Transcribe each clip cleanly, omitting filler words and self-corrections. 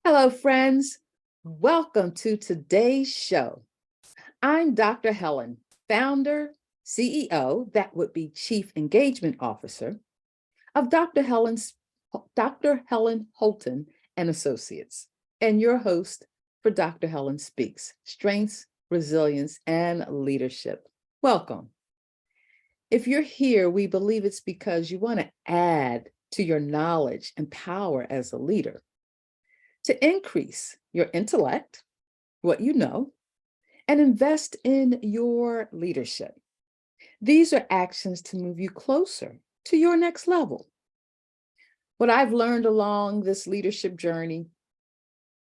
Hello, friends. Welcome to today's show. I'm Dr. Helen, founder, CEO, that would be Chief Engagement Officer of Dr. Helen Holton and Associates, and your host for Dr. Helen Speaks, Strengths, Resilience, and Leadership. Welcome. If you're here, we believe it's because you want to add to your knowledge and power as a leader, to increase your intellect, what you know, and invest in your leadership. These are actions to move you closer to your next level. What I've learned along this leadership journey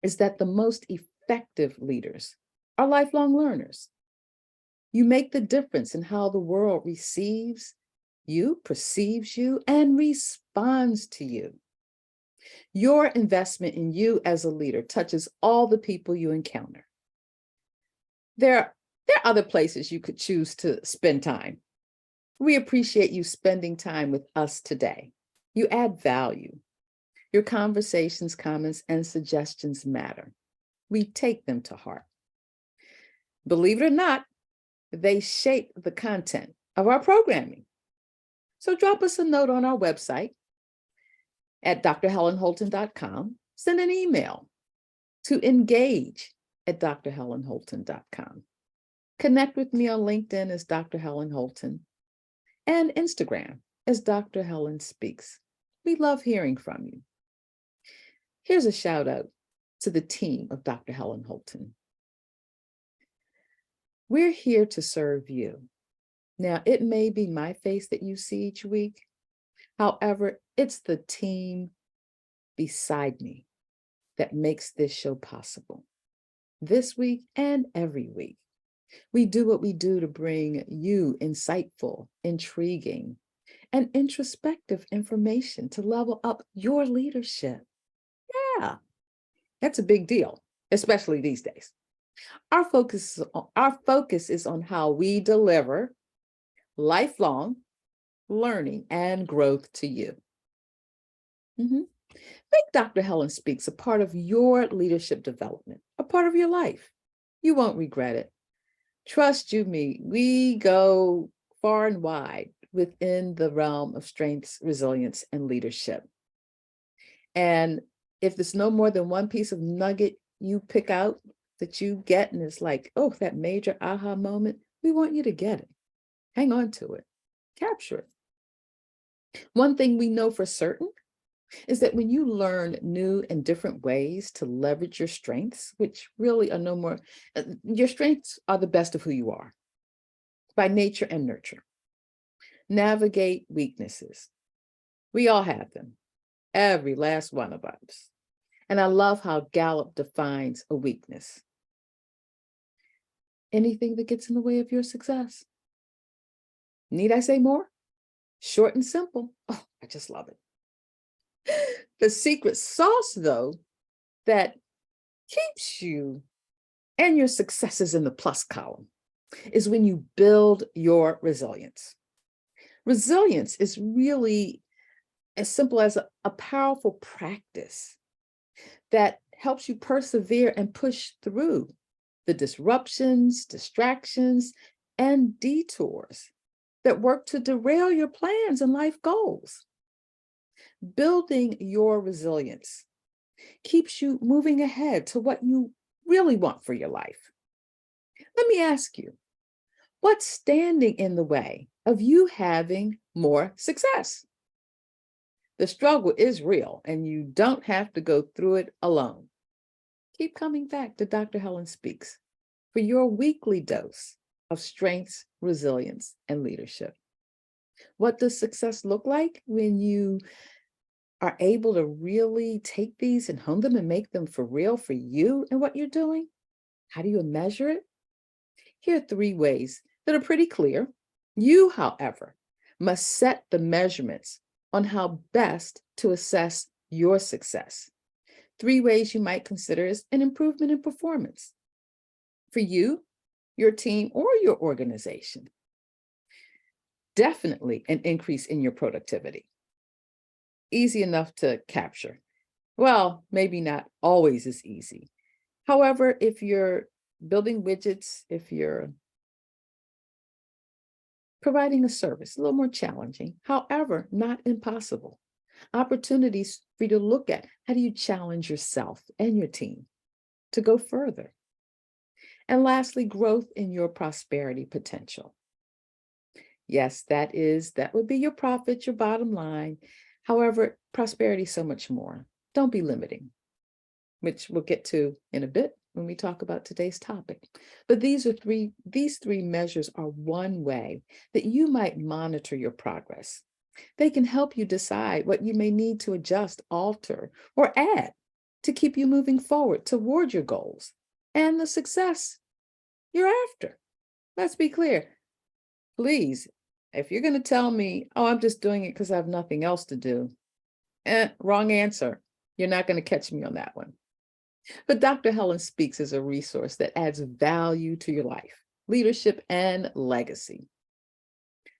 is that the most effective leaders are lifelong learners. You make the difference in how the world receives you, perceives you, and responds to you. Your investment in you as a leader touches all the people you encounter. There are other places you could choose to spend time. We appreciate you spending time with us today. You add value. Your conversations, comments, and suggestions matter. We take them to heart. Believe it or not, they shape the content of our programming. So drop us a note on our website at drhelenholton.com. Send an email to engage@drhelenholton.com. Connect with me on LinkedIn as Dr. Helen Holton and Instagram as Dr. Helen Speaks. We love hearing from you. Here's a shout out to the team of Dr. Helen Holton. We're here to serve you. Now, it may be my face that you see each week. However, it's the team beside me that makes this show possible. This week and every week, we do what we do to bring you insightful, intriguing, and introspective information to level up your leadership. Yeah, that's a big deal, especially these days. Our focus is on how we deliver lifelong learning and growth to you. Make Dr. Helen Speaks a part of your leadership development, a part of your life. You won't regret it. Trust you me, we go far and wide within the realm of strengths, resilience, and leadership. And if there's no more than one piece of nugget you pick out that you get and it's like, oh, that major aha moment, we want you to get it. Hang on to it. Capture it. One thing we know for certain is that when you learn new and different ways to leverage your strengths, which really are no more, your strengths are the best of who you are by nature and nurture. Navigate weaknesses. We all have them, every last one of us. And I love how Gallup defines a weakness. Anything that gets in the way of your success. Need I say more? Short and simple. Oh, I just love it. The secret sauce, though, that keeps you and your successes in the plus column is when you build your resilience. Resilience is really as simple as a powerful practice that helps you persevere and push through the disruptions, distractions, and detours that work to derail your plans and life goals. Building your resilience keeps you moving ahead to what you really want for your life. Let me ask you, what's standing in the way of you having more success? The struggle is real, and you don't have to go through it alone. Keep coming back to Dr. Helen Speaks for your weekly dose of strengths, resilience, and leadership. What does success look like when you are able to really take these and hone them and make them for real for you and what you're doing? How do you measure it? Here are 3 ways that are pretty clear. You, however, must set the measurements on how best to assess your success. 3 ways you might consider as an improvement in performance for you, your team, or your organization. Definitely an increase in your productivity. Easy enough to capture. Well, maybe not always as easy. However, if you're building widgets, if you're providing a service, a little more challenging, however, not impossible. Opportunities for you to look at how do you challenge yourself and your team to go further. And lastly, growth in your prosperity potential. Yes, that would be your profit, your bottom line. However, prosperity is so much more. Don't be limiting, which we'll get to in a bit when we talk about today's topic. But these three measures are one way that you might monitor your progress. They can help you decide what you may need to adjust, alter, or add to keep you moving forward toward your goals and the success you're after. Let's be clear. Please, if you're going to tell me, oh, I'm just doing it because I have nothing else to do, wrong answer. You're not going to catch me on that one. But Dr. Helen Speaks is a resource that adds value to your life, leadership, and legacy,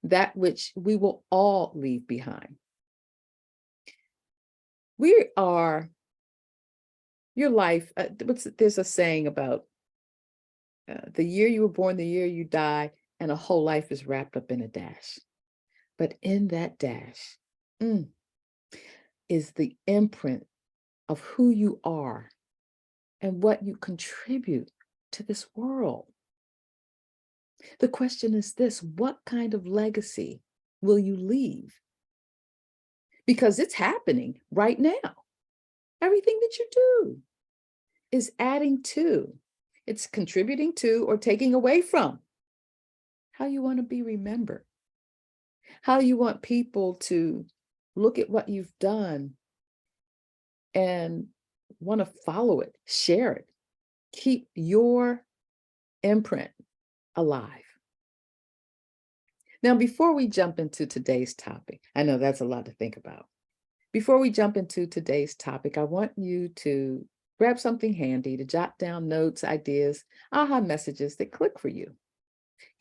that which we will all leave behind. We are your life. There's a saying about the year you were born, the year you die, and a whole life is wrapped up in a dash. But in that dash is the imprint of who you are and what you contribute to this world. The question is this: what kind of legacy will you leave? Because it's happening right now. Everything that you do is adding to, it's contributing to or taking away from how you want to be remembered, how you want people to look at what you've done and want to follow it, share it, keep your imprint alive. Now, before we jump into today's topic, I know that's a lot to think about. Before we jump into today's topic, I want you to grab something handy to jot down notes, ideas, aha messages that click for you.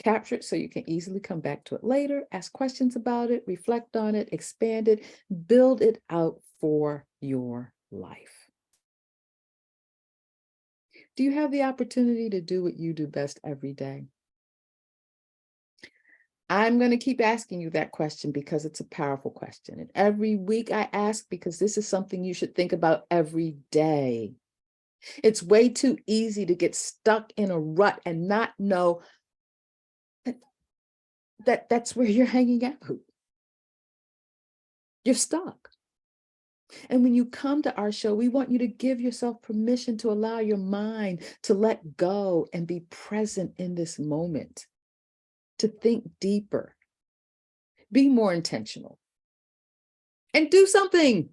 Capture it so you can easily come back to it later, ask questions about it, reflect on it, expand it, build it out for your life. Do you have the opportunity to do what you do best every day? I'm going to keep asking you that question because it's a powerful question. And every week I ask because this is something you should think about every day. It's way too easy to get stuck in a rut and not know that's where you're hanging out. You're stuck. And when you come to our show, we want you to give yourself permission to allow your mind to let go and be present in this moment, to think deeper, be more intentional, and do something.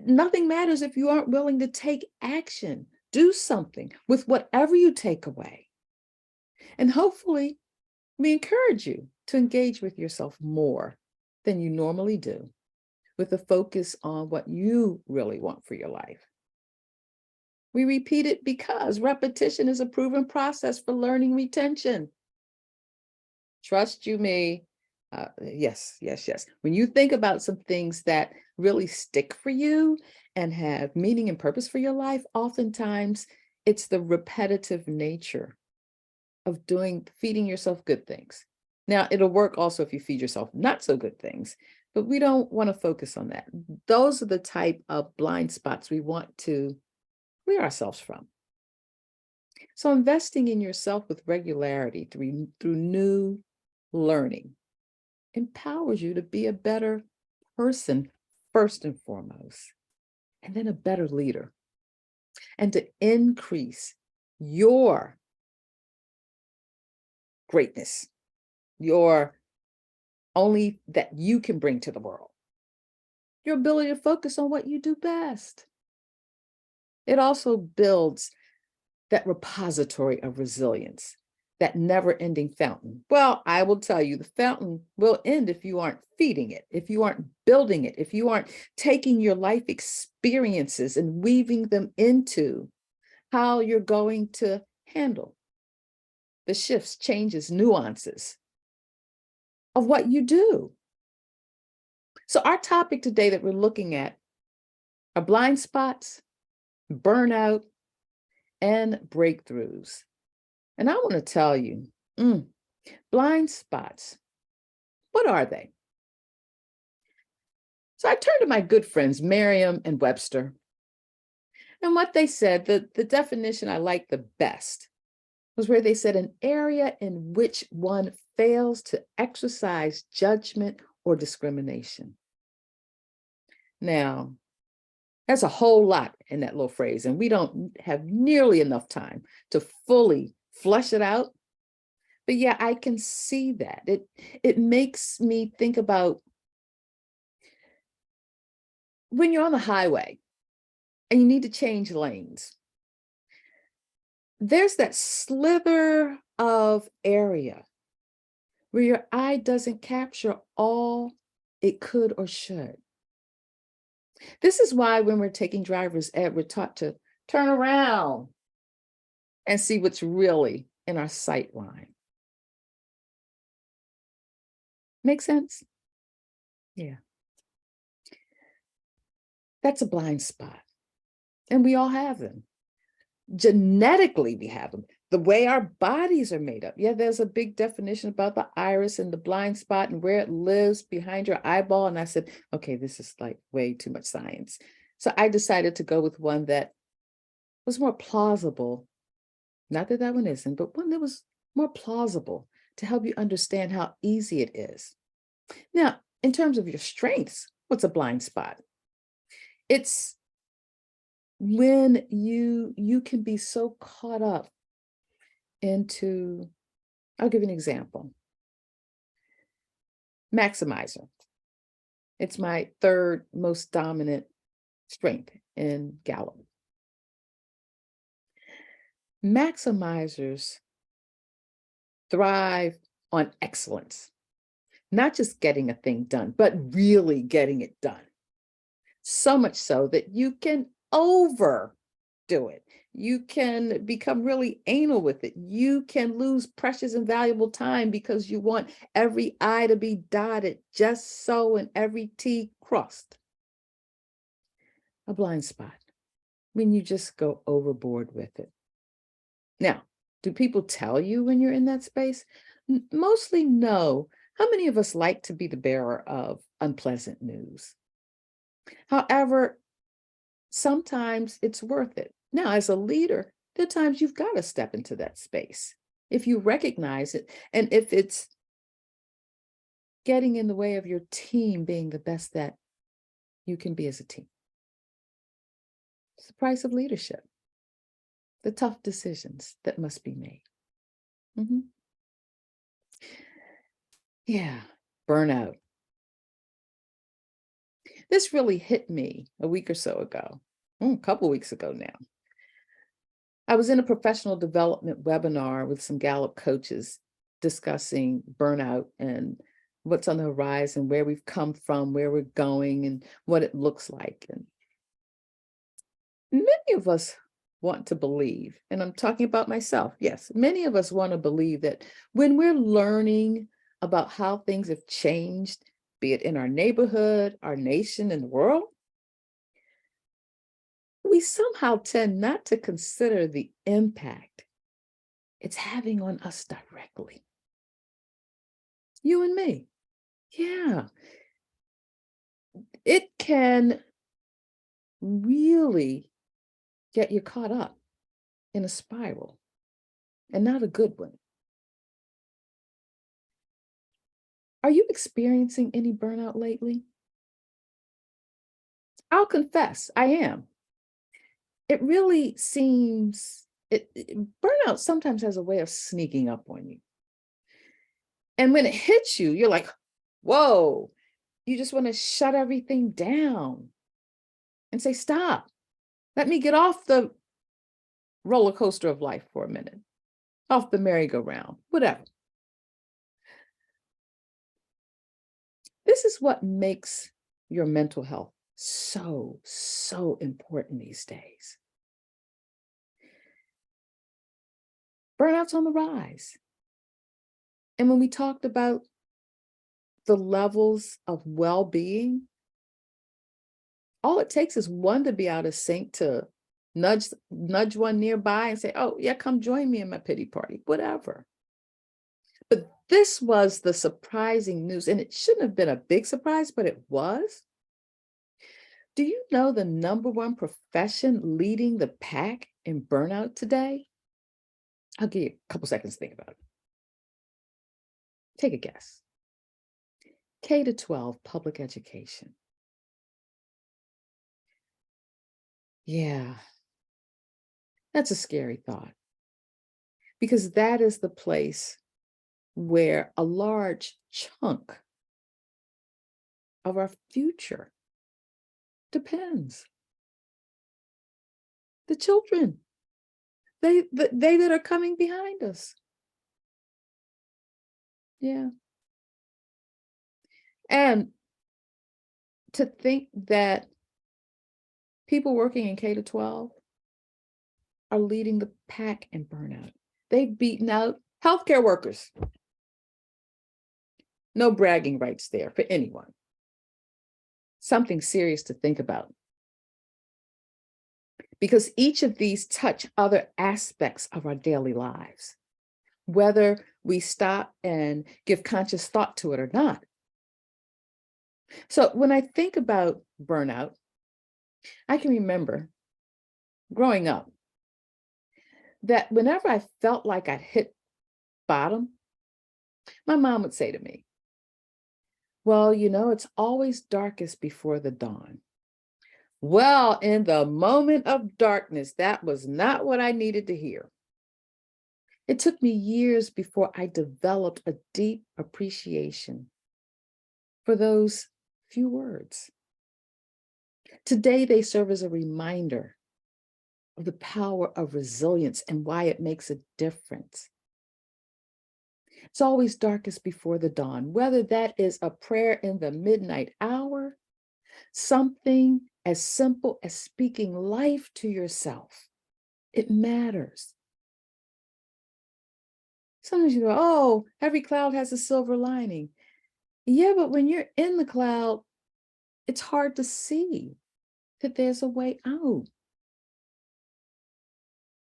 Nothing matters if you aren't willing to take action. Do something with whatever you take away. And hopefully, we encourage you to engage with yourself more than you normally do, with a focus on what you really want for your life. We repeat it because repetition is a proven process for learning retention. Trust you me. Yes. When you think about some things that really stick for you and have meaning and purpose for your life, oftentimes it's the repetitive nature of feeding yourself good things. Now, it'll work also if you feed yourself not so good things, but we don't want to focus on that. Those are the type of blind spots we want to clear ourselves from. So investing in yourself with regularity through new learning empowers you to be a better person first and foremost, and then a better leader, and to increase your greatness, your only that you can bring to the world, your ability to focus on what you do best. It also builds that repository of resilience, that never-ending fountain. Well, I will tell you, the fountain will end if you aren't feeding it, if you aren't building it, if you aren't taking your life experiences and weaving them into how you're going to handle the shifts, changes, nuances of what you do. So our topic today that we're looking at Our blind spots, burnout, and breakthroughs. And I want to tell you, blind spots, what are they? So I turned to my good friends, Merriam and Webster, and what they said, the definition I liked the best was where they said an area in which one fails to exercise judgment or discrimination. Now, there's a whole lot in that little phrase, and we don't have nearly enough time to fully flesh it out. But yeah, I can see that. It makes me think about when you're on the highway and you need to change lanes. There's that slither of area where your eye doesn't capture all it could or should. This is why when we're taking driver's ed, we're taught to turn around and see what's really in our sight line. Make sense? Yeah. That's a blind spot. And we all have them. Genetically, we have them. The way our bodies are made up. Yeah, there's a big definition about the iris and the blind spot and where it lives behind your eyeball. And I said, okay, this is like way too much science. So I decided to go with one that was more plausible. Not that that one isn't, but one that was more plausible to help you understand how easy it is. Now, in terms of your strengths, what's a blind spot? It's when you can be so caught up into, I'll give you an example. Maximizer. It's my third most dominant strength in Gallup. Maximizers thrive on excellence, not just getting a thing done, but really getting it done. So much so that you can overdo it. You can become really anal with it. You can lose precious and valuable time because you want every I to be dotted just so and every T crossed. A blind spot when you just go overboard with it. Now, do people tell you when you're in that space? Mostly no. How many of us like to be the bearer of unpleasant news? However, sometimes it's worth it. Now, as a leader, there are times you've got to step into that space. If you recognize it, and if it's getting in the way of your team being the best that you can be as a team. It's the price of leadership, the tough decisions that must be made. Yeah, burnout. This really hit me a week or so ago, a couple weeks ago now. I was in a professional development webinar with some Gallup coaches discussing burnout and what's on the horizon, where we've come from, where we're going, and what it looks like. And many of us want to believe, and I'm talking about myself, yes, many of us want to believe that when we're learning about how things have changed, be it in our neighborhood, our nation, and the world, we somehow tend not to consider the impact it's having on us directly. You and me. Yeah. It can really get you caught up in a spiral, and not a good one. Are you experiencing any burnout lately? I'll confess, I am. It really seems, burnout sometimes has a way of sneaking up on you. And when it hits you, you're like, whoa, you just want to shut everything down and say, stop, let me get off the roller coaster of life for a minute, off the merry-go-round, whatever. This is what makes your mental health so important these days. Burnout's on the rise. And when we talked about the levels of well-being, All it takes is one to be out of sync to nudge one nearby and say, oh, yeah, come join me in my pity party, whatever. But this was the surprising news, and it shouldn't have been a big surprise, but it was. Do you know the #1 profession leading the pack in burnout today? I'll give you a couple seconds to think about it. Take a guess. K to 12 public education. Yeah, that's a scary thought because that is the place where a large chunk of our future depends. The children, they that are coming behind us. Yeah. And to think that people working in K to 12 are leading the pack in burnout. They've beaten out healthcare workers. No bragging rights there for anyone. Something serious to think about. Because each of these touch other aspects of our daily lives, whether we stop and give conscious thought to it or not. So when I think about burnout, I can remember growing up that whenever I felt like I'd hit bottom, my mom would say to me, well, you know, it's always darkest before the dawn. Well, in the moment of darkness, that was not what I needed to hear. It took me years before I developed a deep appreciation for those few words. Today, they serve as a reminder of the power of resilience and why it makes a difference. It's always darkest before the dawn, whether that is a prayer in the midnight hour, something as simple as speaking life to yourself. It matters. Sometimes you go, oh, every cloud has a silver lining. Yeah, but when you're in the cloud, it's hard to see that there's a way out,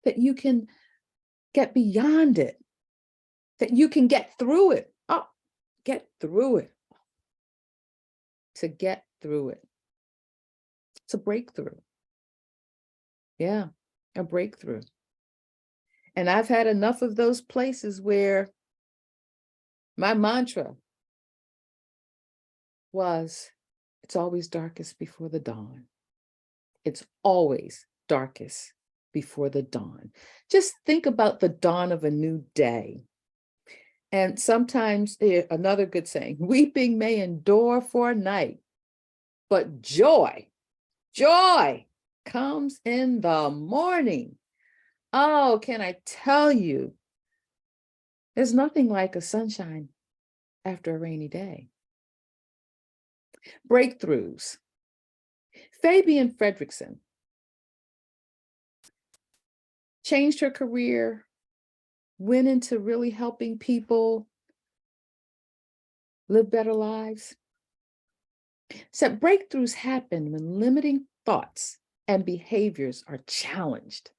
that you can get beyond it, that you can get through it. Oh, get through it. To get through it. It's a breakthrough. Yeah, a breakthrough. And I've had enough of those places where my mantra was, it's always darkest before the dawn. It's always darkest before the dawn. Just think about the dawn of a new day. And sometimes another good saying, weeping may endure for a night, but joy comes in the morning. Oh, can I tell you, there's nothing like a sunshine after a rainy day. Breakthroughs. Fabian Fredrickson changed her career, went into really helping people live better lives. Said breakthroughs happen when limiting thoughts and behaviors are challenged.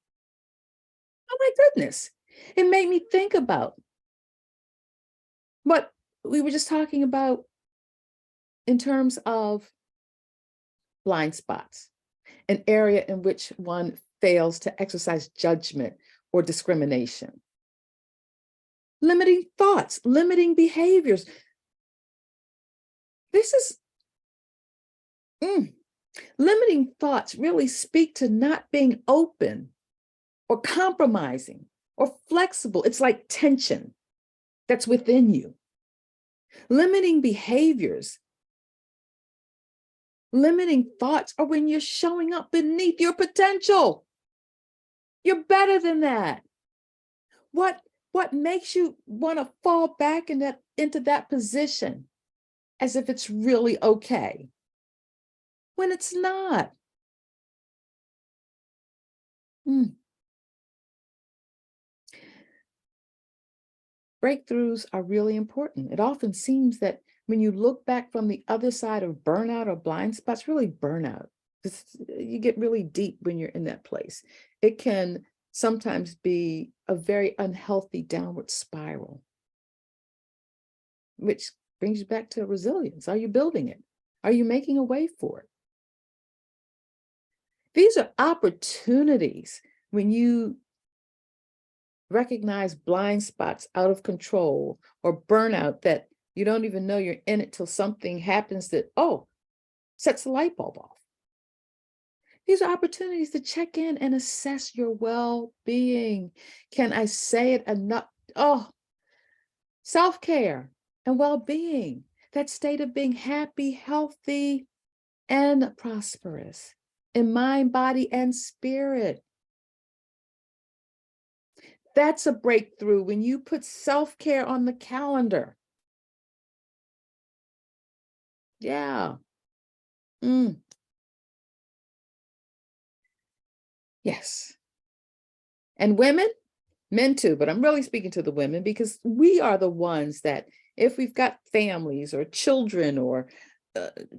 Oh my goodness. It made me think about what we were just talking about in terms of blind spots, an area in which one fails to exercise judgment or discrimination. Limiting thoughts, limiting behaviors. This is limiting thoughts really speak to not being open or compromising or flexible. It's like tension that's within you. Limiting behaviors, limiting thoughts are when you're showing up beneath your potential. You're better than that. What makes you want to fall back into that position as if it's really okay when it's not? Breakthroughs are really important. It often seems that when you look back from the other side of burnout or blind spots, really burnout, You get really deep when you're in that place. It can sometimes be a very unhealthy downward spiral, which brings you back to resilience. Are you building it? Are you making a way for it? These are opportunities when you recognize blind spots out of control or burnout that you don't even know you're in it till something happens that, oh, sets the light bulb off. These are opportunities to check in and assess your well-being. Can I say it enough? Oh, self-care and well-being, that state of being happy, healthy, and prosperous in mind, body, and spirit. That's a breakthrough when you put self-care on the calendar. Yeah. Yes. And women, men too, but I'm really speaking to the women because we are the ones that, if we've got families or children or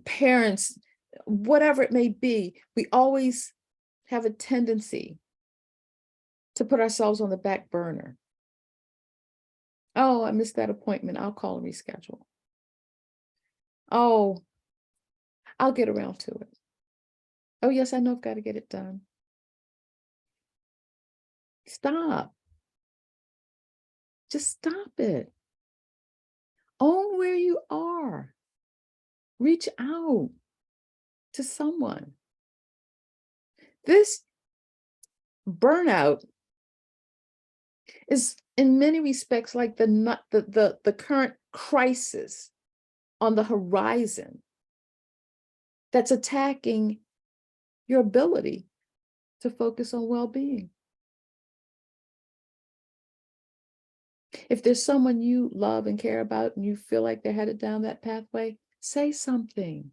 parents, whatever it may be, we always have a tendency to put ourselves on the back burner. Oh, I missed that appointment. I'll call and reschedule. Oh, I'll get around to it. Oh, yes, I know I've got to get it done. Stop. Just stop it. Own where you are. Reach out to someone. This burnout is in many respects like the current crisis on the horizon that's attacking your ability to focus on well-being. If there's someone you love and care about and you feel like they're headed down that pathway, say something.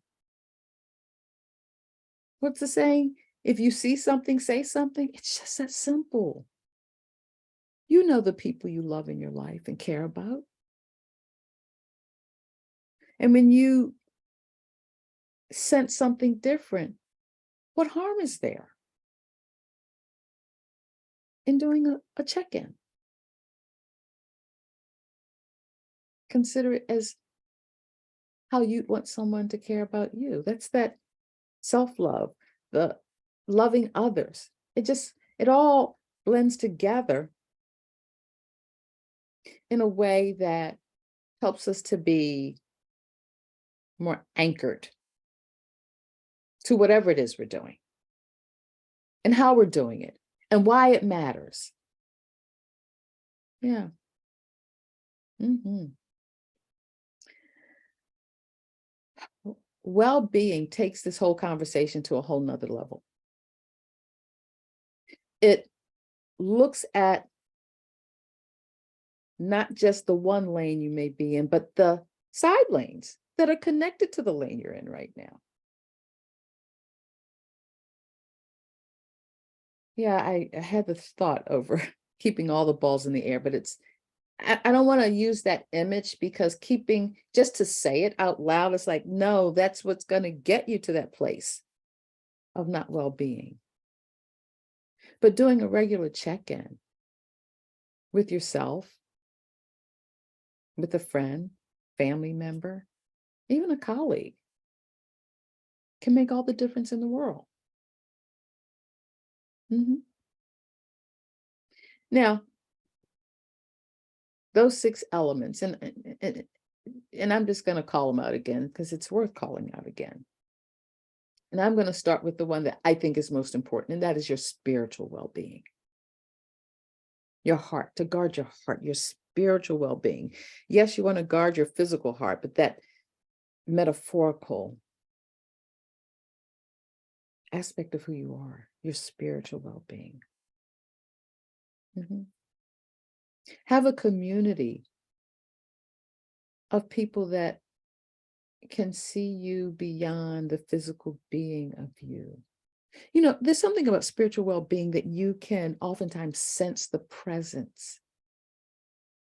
What's the saying? If you see something, say something. It's just that simple. You know the people you love in your life and care about. And when you sense something different, what harm is there in doing a check-in? Consider it as how you'd want someone to care about you. That's that self-love, the loving others. It all blends together in a way that helps us to be more anchored to whatever it is we're doing and how we're doing it and why it matters. Yeah. Well-being takes this whole conversation to a whole nother level. It looks at not just the one lane you may be in, but the side lanes that are connected to the lane you're in right now. Yeah, I had this thought over keeping all the balls in the air, but I don't want to use that image because just to say it out loud, it's like, no, that's what's going to get you to that place of not well-being. But doing a regular check-in with yourself, with a friend, family member, even a colleague can make all the difference in the world. Now, those 6 elements, and I'm just going to call them out again because it's worth calling out again. And I'm going to start with the one that I think is most important, and that is your spiritual well-being. Your heart, to guard your heart, your spiritual well-being. Yes, you want to guard your physical heart, but that metaphorical aspect of who you are, your spiritual well-being. Have a community of people that can see you beyond the physical being of you. You know, there's something about spiritual well-being that you can oftentimes sense the presence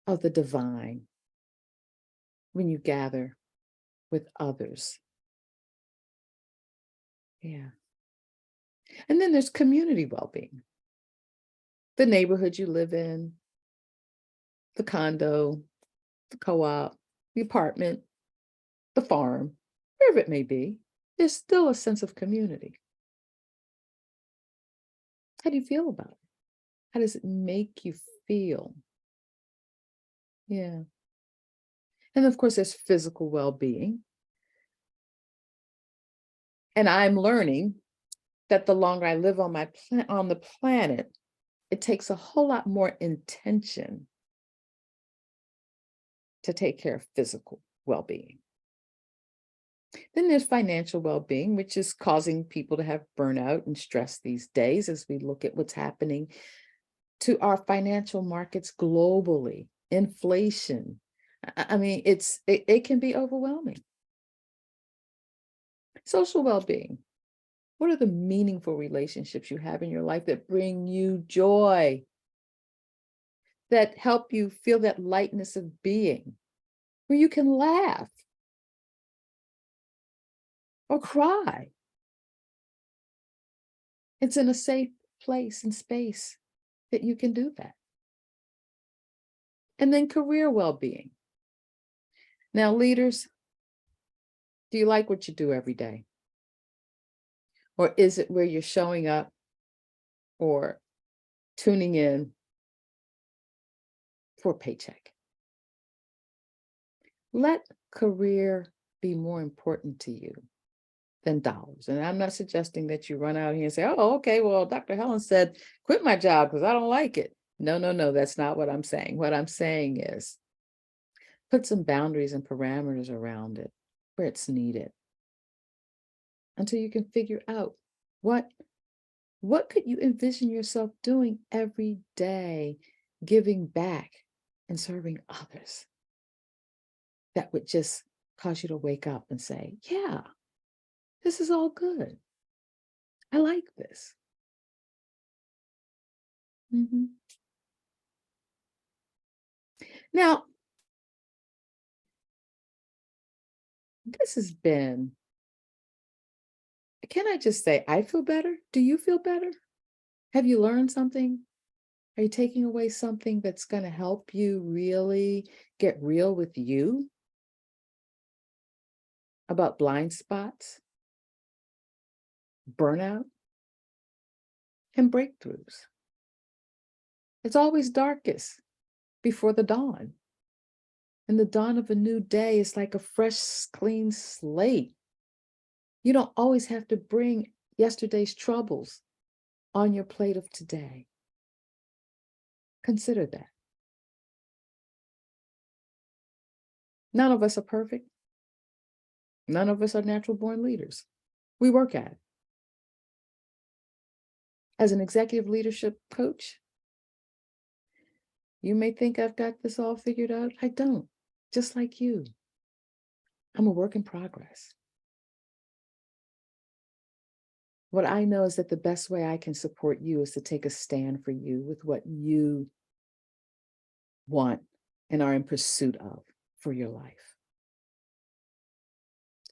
of the divine when you gather with others. Yeah. And then there's community well-being, the neighborhood you live in, the condo, the co-op, the apartment, the farm, wherever it may be. There's still a sense of community. How do you feel about it? How does it make you feel? Yeah. And of course, there's physical well-being. And I'm learning that the longer I live on on the planet, it takes a whole lot more intention to take care of physical well-being. Then there's financial well-being, which is causing people to have burnout and stress these days as we look at what's happening to our financial markets globally. Inflation. I mean, it can be overwhelming. Social well-being. What are the meaningful relationships you have in your life that bring you joy, that help you feel that lightness of being, where you can laugh or cry? It's in a safe place and space that you can do that. And then career well-being. Now, leaders, do you like what you do every day? Or is it where you're showing up or tuning in for a paycheck? Let career be more important to you than dollars. And I'm not suggesting that you run out here and say, oh, okay, well, Dr. Helen said, quit my job because I don't like it. No, no, no, that's not what I'm saying. What I'm saying is put some boundaries and parameters around it where it's needed until you can figure out what could you envision yourself doing every day, giving back and serving others that would just cause you to wake up and say, yeah, this is all good. I like this. Now, this has been, can I just say, I feel better? Do you feel better? Have you learned something? Are you taking away something that's going to help you really get real with you about blind spots, burnout, and breakthroughs? It's always darkest before the dawn. And the dawn of a new day is like a fresh, clean slate. You don't always have to bring yesterday's troubles on your plate of today. Consider that. None of us are perfect. None of us are natural born leaders. We work at it. As an executive leadership coach, you may think I've got this all figured out. I don't, just like you. I'm a work in progress. What I know is that the best way I can support you is to take a stand for you with what you want and are in pursuit of for your life.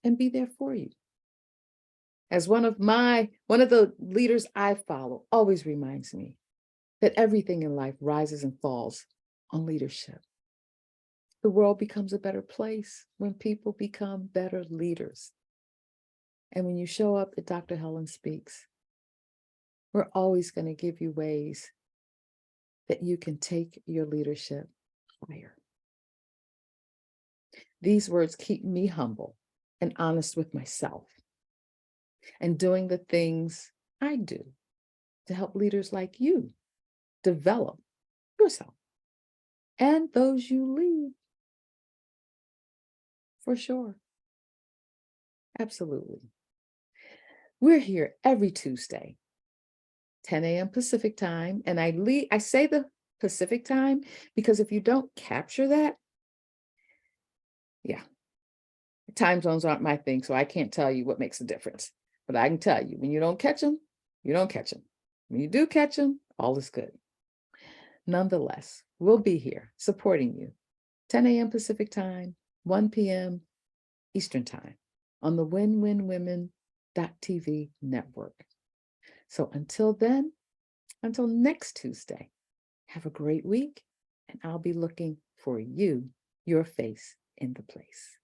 And be there for you. As one of the leaders I follow always reminds me that everything in life rises and falls on leadership. The world becomes a better place when people become better leaders. And when you show up at Dr. Helen Speaks, we're always going to give you ways that you can take your leadership higher. These words keep me humble and honest with myself and doing the things I do to help leaders like you develop yourself and those you lead. For sure. Absolutely. We're here every Tuesday, 10 a.m. Pacific time. And I say the Pacific time because if you don't capture that, yeah, time zones aren't my thing. So I can't tell you what makes a difference. But I can tell you, when you don't catch them, you don't catch them. When you do catch them, all is good. Nonetheless, we'll be here supporting you, 10 a.m. Pacific time, 1 p.m. Eastern time on the Win-Win Women TV network. So until then, until next Tuesday, have a great week, and I'll be looking for you, your face in the place.